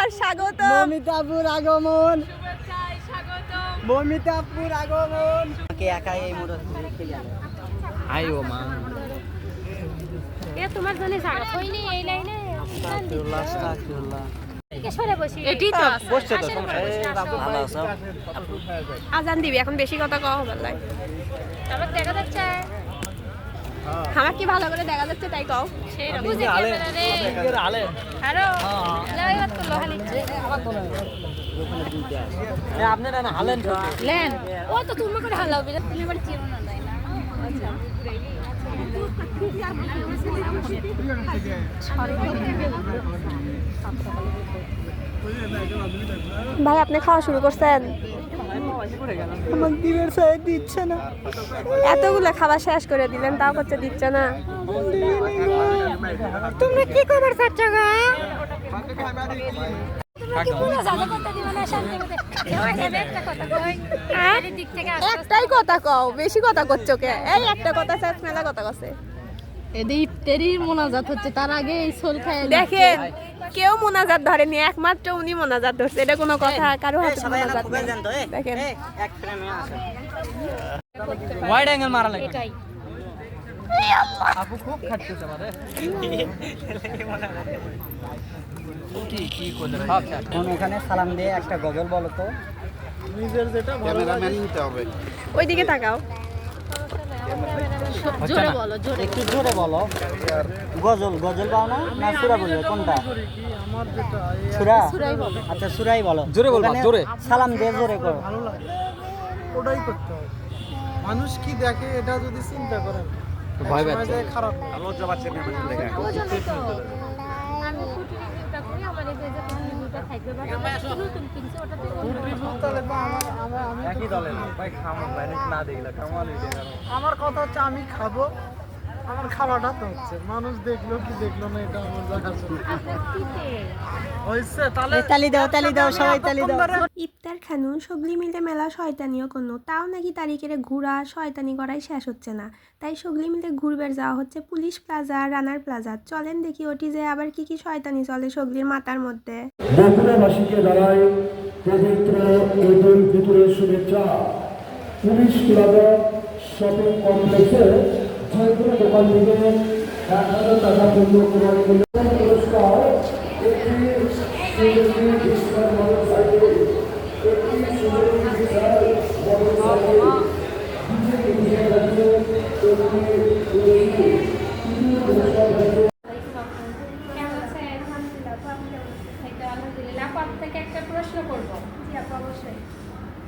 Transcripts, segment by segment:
নমস্কার, স্বাগতম। মমিতাপুর আগমন, মমিতাপুর আগমন। কে একাই এই মোটর দেখতে গেল? আইও মা এ তোমার জন্য জায়গা হয়নি এই লাইনে আজান দিবি এখন, বেশি কথা কওয়া হবে না। আমার দেখা যাচ্ছে আমার কি ভালো করে দেখা যাচ্ছে তাই কও। সেই বুঝে ক্যামেরা রে হ্যালো লাইভ তো লোহালি আপনারা না হালেন লেন ও তো তুমি করে হালাও বিরা তুমি বড় চিরো না তাই না আচ্ছা ভাই আপনি খাওয়া শুরু করছেন? আমার দিবের সাইড দিচ্ছে না। এতগুলো খাবার শেষ করে দিলেন, তাও করতে দিচ্ছে না। তোমরা কি খবর চাচ্ছ গো তোমরা কি পুরো জায়গা করতে দিবে না শান্তি মতে ওই যাবে একটা কথা কই আরে দিক থেকে একটাই কথা কও, বেশি কথা করছো কে? এই একটা কথা চাস, মেলা কথা কছে। এদি ইফতারির মোনাজাত হচ্ছে তার আগে এই সোল খায় দেখেন কেউ মোনাজাত ধরেনি, একমাত্র উনি মোনাজাত ধরছে। এটা কোনো কথা? কারো হাতে মোনাজাত নেই। দেখেন এক ফ্রেমে আসে ওয়াইড অ্যাঙ্গেল মারা লাগে এটাই আপু খুব খাটতেছে আমারে কি করলে সব শেষ এখন এখানে সালাম দিয়ে একটা গজল বলো তো। নিজের যেটা ক্যামেরাম্যান নিতে হবে। ওইদিকে তাকাও। জোরে বলো জোরে একটু জোরে বলো। গজল গজল পাও না না সুরা বলবে কোনটা? সুরা সুরাই বলো আচ্ছা সুরাই বলো। জোরে বলবা, ওখানে জোরে। সালাম দিয়ে জোরে করো। ভালো লাগে ওটাই করতে হবে। মানুষ কি দেখে এটা যদি চিন্তা করেন ভয় সময় পাচ্ছে যায় খারাপ ওজন্য তো আমি ফুটি রিভিউটা করি আমার এই যে রিভিউটা থাকবে বা নতুন কিনছি ওটা তো রিভিউ তাহলে তো আমি একই দলে ভাই খামো ম্যানেজ না দেখলে খামালি দেন আমার কথা হচ্ছে আমি খাবো, আমার খাওয়াটা তো হচ্ছে মানুষ দেখলো কি দেখলো না এটা আমার জানা আছে। আপনার কিতে হইছে তাহলে তালি দাও সবাই তালি দাও। ইফতার খানু সগলি মিলে মেলা শয়তানিও কোনো, তাও নাকি তারিখের ঘোরা শয়তানি করাই শেষ হচ্ছে না। তাই সগলি মিলে ঘুরবার যাওয়া হচ্ছে পুলিশ প্লাজা, রানার প্লাজা। চলেন দেখি ওটি যে আবার কি কি শয়তানি চলে সগলির মাথার মধ্যে। বগুড়াবাসীকে জানাই পবিত্র ঈদ উল ফিতরের শুভেচ্ছা। পুলিশ প্লাজা শপিং কমপ্লেক্সে যে কোনো দোকান থেকে ১,০০০ টাকা পণ্য ক্রয় করলে পুরস্কার একটি সুজুকি ডিজিটাল মোটরসাইকেল, একটি সুজুকি ডিজিটাল মোটরসাইকেল, আলহামদুলিল্লাহ। আপু আপনাকে একটা প্রশ্ন করবো। জি আপু অবশ্যই।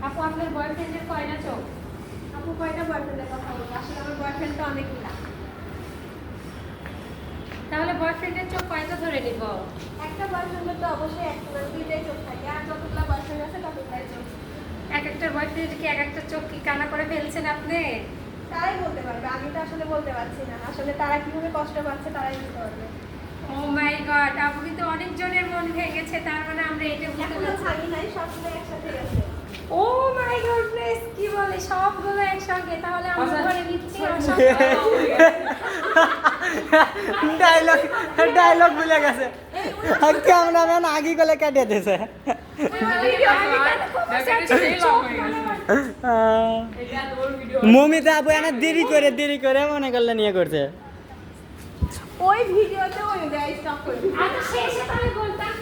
আপু আপনার বয়ফ্রেন্ডের কয়টা চোখ? আপু কয়টা বয়ফ্রেন্ডের কথা বলবো? আসলে আমার বয়ফ্রেন্ড তো অনেকগুলা। তাহলে বয়ফ্রেন্ডের চোখ কয়টা ধরে নিব? একটা বয়ফ্রেন্ডের তো অবশ্যই একটা না দুইটাই চোখ থাকে, আর যতগুলা বয়ফ্রেন্ড আছে ততগুলাই চোখ। এক একটা বয়ফ্রেন্ড কি এক একটা চোখ কি কানা করে ফেলছেন আপনি? তারাই বলতে পারবে, আমি তো আসলে বলতে পারছি না। আসলে তারা কিভাবে কষ্ট পাচ্ছে তারাই বলতে পারবে। ও মাই গড, আপু কিন্তু অনেক জনের মন ভেঙেছে। তার মানে আমরা এটা বুঝতে এখনো পারছি। ভাঙি নাই, সবগুলো একসাথে আছে। ও মাই গডনেস, কি বলে সবগুলো একসঙ্গে? তাহলে আমরা ধরে নিচ্ছি ডায়লগ ভুলে গেছে। ক্যামেরাম্যান আগে গলে কাটিয়ে দিয়েছে। মমিতা আপু এনে দেরি করে মনে করলে নিয়ে করছে। ওই ভিডিওতে ওই স্টপ করে আচ্ছা শেষে তাহলে বলতাম